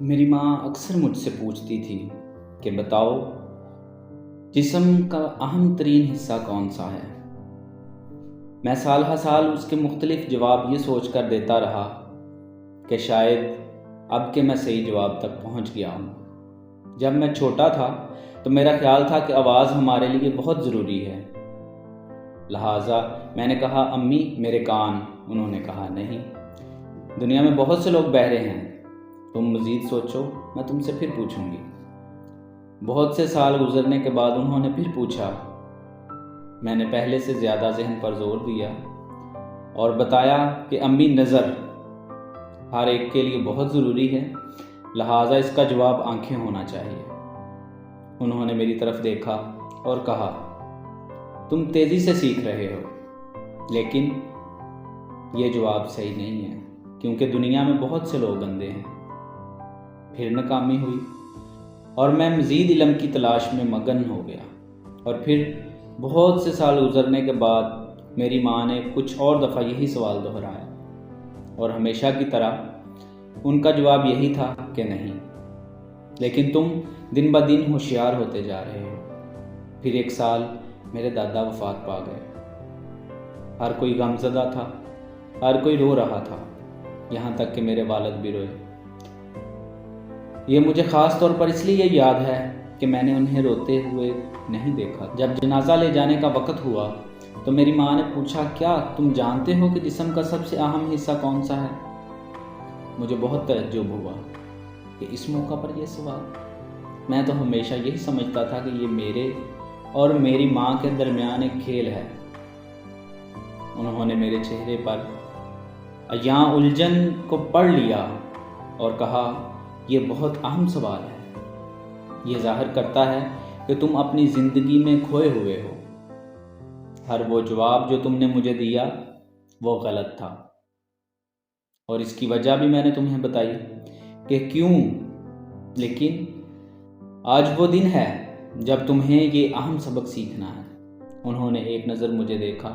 मेरी माँ अक्सर मुझसे पूछती थी कि बताओ, जिस्म का अहम तरीन हिस्सा कौन सा है। मैं साल हर साल उसके मुख्तलिफ जवाब ये सोच कर देता रहा कि शायद अब के मैं सही जवाब तक पहुँच गया हूँ। जब मैं छोटा था तो मेरा ख्याल था कि आवाज़ हमारे लिए बहुत ज़रूरी है। लिहाजा मैंने कहा, अम्मी मेरे कान। उन्होंने कहा, नहीं, दुनिया में बहुत से लोग बहरे हैं, तुम मज़ीद सोचो, मैं तुमसे फिर पूछूंगी। बहुत से साल गुजरने के बाद उन्होंने फिर पूछा। मैंने पहले से ज़्यादा ज़हन पर जोर दिया और बताया कि अम्मी, नज़र हर एक के लिए बहुत ज़रूरी है, लिहाजा इसका जवाब आंखें होना चाहिए। उन्होंने मेरी तरफ देखा और कहा, तुम तेज़ी से सीख रहे हो, लेकिन ये जवाब सही नहीं है, क्योंकि दुनिया में बहुत से लोग अंधे हैं। फिर नाकामी हुई और मैं मज़ीद इल्म की तलाश में मगन हो गया। और फिर बहुत से साल गुजरने के बाद मेरी माँ ने कुछ और दफ़ा यही सवाल दोहराया और हमेशा की तरह उनका जवाब यही था कि नहीं, लेकिन तुम दिन ब दिन होशियार होते जा रहे हो। फिर एक साल मेरे दादा वफ़ात पा गए। हर कोई गमज़दा था, हर कोई रो रहा था, यहाँ तक कि मेरे वालिद भी रोए। ये मुझे ख़ास तौर पर इसलिए याद है कि मैंने उन्हें रोते हुए नहीं देखा। जब जनाजा ले जाने का वक़्त हुआ तो मेरी माँ ने पूछा, क्या तुम जानते हो कि जिस्म का सबसे अहम हिस्सा कौन सा है? मुझे बहुत तअज्जुब हुआ कि इस मौका पर यह सवाल। मैं तो हमेशा यही समझता था कि ये मेरे और मेरी माँ के दरमियान एक खेल है। उन्होंने मेरे चेहरे पर यहाँ उलझन को पढ़ लिया और कहा, ये बहुत अहम सवाल है। ये ज़ाहिर करता है कि तुम अपनी ज़िंदगी में खोए हुए हो। हर वो जवाब जो तुमने मुझे दिया वो गलत था, और इसकी वजह भी मैंने तुम्हें बताई कि क्यों। लेकिन आज वो दिन है जब तुम्हें ये अहम सबक सीखना है। उन्होंने एक नज़र मुझे देखा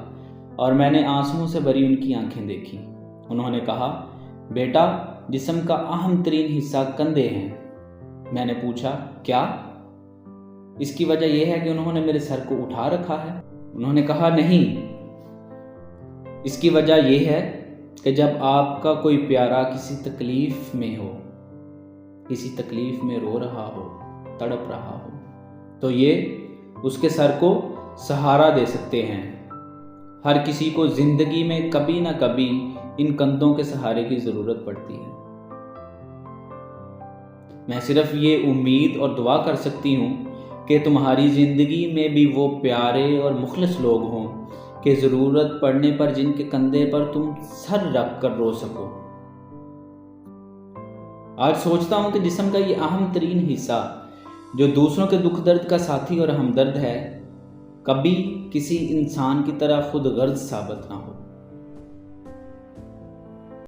और मैंने आंसुओं से भरी उनकी आंखें देखी। उन्होंने कहा, बेटा, जिस्म का अहम तरीन हिस्सा कंधे हैं। मैंने पूछा, क्या? इसकी वजह यह है कि उन्होंने मेरे सर को उठा रखा है। उन्होंने कहा, नहीं, इसकी वजह यह है कि जब आपका कोई प्यारा किसी तकलीफ में हो, किसी तकलीफ में रो रहा हो, तड़प रहा हो, तो ये उसके सर को सहारा दे सकते हैं। हर किसी को ज़िंदगी में कभी ना कभी इन कंधों के सहारे की ज़रूरत पड़ती है। मैं सिर्फ ये उम्मीद और दुआ कर सकती हूँ कि तुम्हारी ज़िंदगी में भी वो प्यारे और मुखलिस लोग हों कि ज़रूरत पड़ने पर जिनके कंधे पर तुम सर रख कर रो सको। आज सोचता हूँ कि जिस्म का ये अहम तरीन हिस्सा, जो दूसरों के दुख दर्द का साथी और हमदर्द है, कभी किसी इंसान की तरह खुद गर्ज साबित ना हो।